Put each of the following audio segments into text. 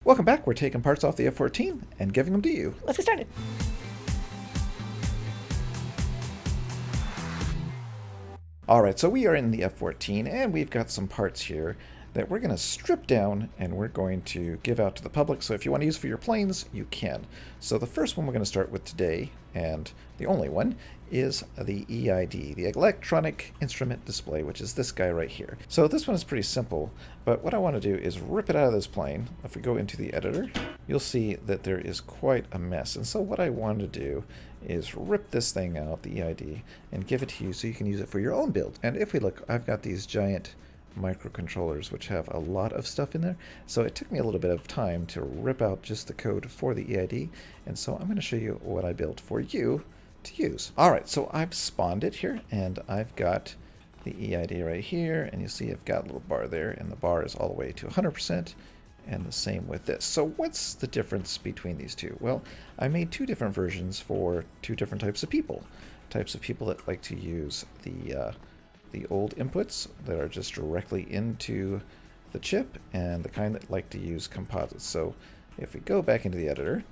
Welcome back. We're taking parts off the F-14 and giving them to you. Let's get started. Alright, so we are in the F-14 and we've got some parts here that we're going to strip down and we're going to give out to the public. So if you want to use for your planes, you can. So the first one we're going to start with today, and the only one, is the EID, the Electronic Instrument Display, which is this guy right here. So this one is pretty simple, but what I want to do is rip it out of this plane. If we go into the editor, you'll see that there is quite a mess. And so what I want to do is rip this thing out, the EID, and give it to you so you can use it for your own build. And if we look, I've got these giant microcontrollers which have a lot of stuff in there, so it took me a little bit of time to rip out just the code for the EID, and so I'm going to show you what I built for you to use. Alright, so I've spawned it here, and I've got the EID right here, and you see I've got a little bar there, and the bar is all the way to 100%, and the same with this. So what's the difference between these two? Well, I made two different versions for two different types of people. Types of people that like to use the old inputs that are just directly into the chip, and the kind that like to use composites. So if we go back into the editor,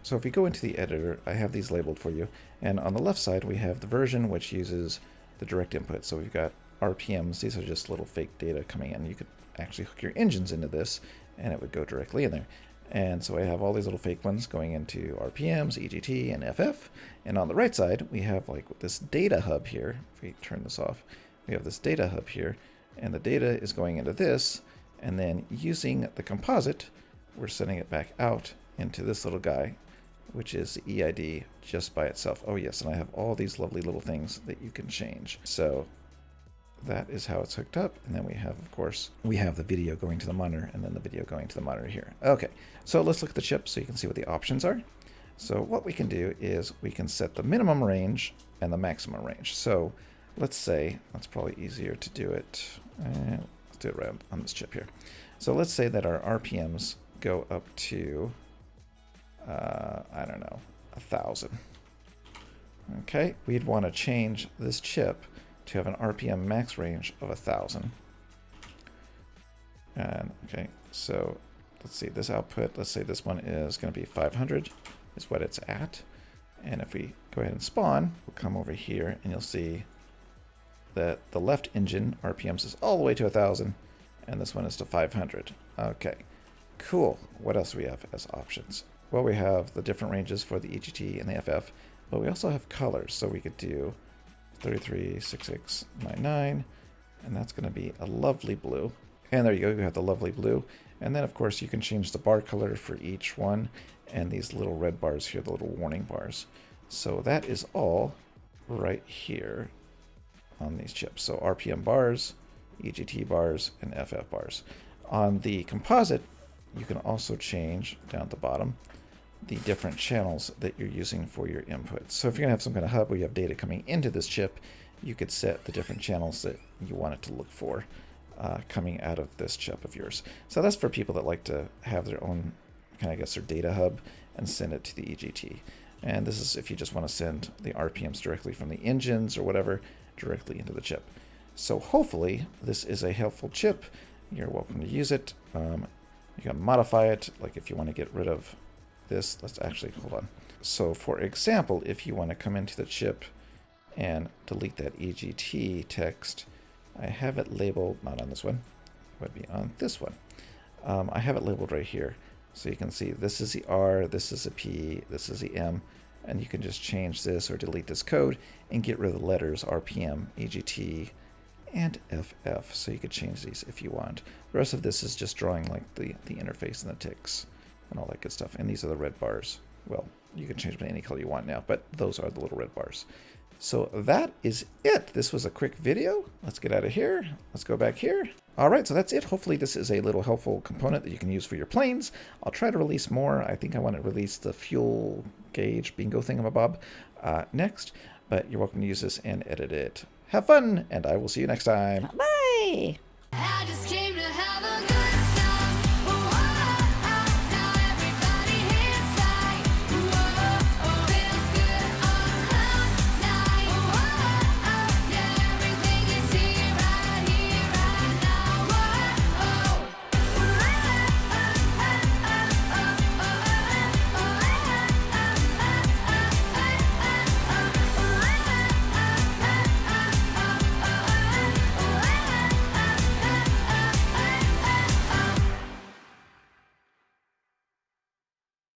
I have these labeled for you, and on the left side we have the version which uses the direct input. So we've got RPMs, these are just little fake data coming in. You could actually hook your engines into this and it would go directly in there. And so I have all these little fake ones going into RPMs, EGT, and FF. And on the right side we have like this data hub here. If we turn this off, we have this data hub here, and the data is going into this, and then using the composite, we're sending it back out into this little guy, which is the EID just by itself. Oh yes, and I have all these lovely little things that you can change. So that is how it's hooked up, and then we have, of course, we have the video going to the monitor, and then the video going to the monitor here. Okay, so let's look at the chip so you can see what the options are. So what we can do is we can set the minimum range and the maximum range. So let's say, that's probably easier to do it, let's do it right on this chip here. So let's say that our RPMs go up to, I don't know, 1,000. Okay, we'd want to change this chip to have an RPM max range of 1,000. And okay, so let's see, this output, let's say this one is going to be 500 is what it's at. And if we go ahead and spawn, we'll come over here and you'll see that the left engine RPMs is all the way to 1,000, and this one is to 500. Okay, cool. What else do we have as options? Well, we have the different ranges for the EGT and the FF, but we also have colors. So we could do 336699, and that's going to be a lovely blue. And there you go, you have the lovely blue. And then, of course, you can change the bar color for each one, and these little red bars here, the little warning bars. So that is all right here on these chips. So RPM bars, EGT bars, and FF bars. On the composite, you can also change down at the bottom the different channels that you're using for your input. So if you're going to have some kind of hub where you have data coming into this chip, you could set the different channels that you want it to look for coming out of this chip of yours. So that's for people that like to have their own, kind of, I guess, their data hub and send it to the EGT. And this is if you just want to send the RPMs directly from the engines or whatever directly into the chip. So hopefully this is a helpful chip. You're welcome to use it. You can modify it, like if you want to get rid of this. Let's actually, hold on. So for example, if you want to come into the chip and delete that EGT text, I have it labeled, not on this one, it would be on this one. I have it labeled right here. So you can see this is the R, this is a P, this is the M, and you can just change this or delete this code and get rid of the letters RPM, EGT, and FF. So you could change these if you want. The rest of this is just drawing like the interface and the ticks and all that good stuff. And these are the red bars. Well, you can change them to any color you want now, but those are the little red bars. So that is it. This was a quick video. Let's get out of here. Let's go back here. All right, so that's it. Hopefully this is a little helpful component that you can use for your planes. I'll try to release more. I think I want to release the fuel gauge bingo thingamabob next, but you're welcome to use this and edit it. Have fun, and I will see you next time. Bye!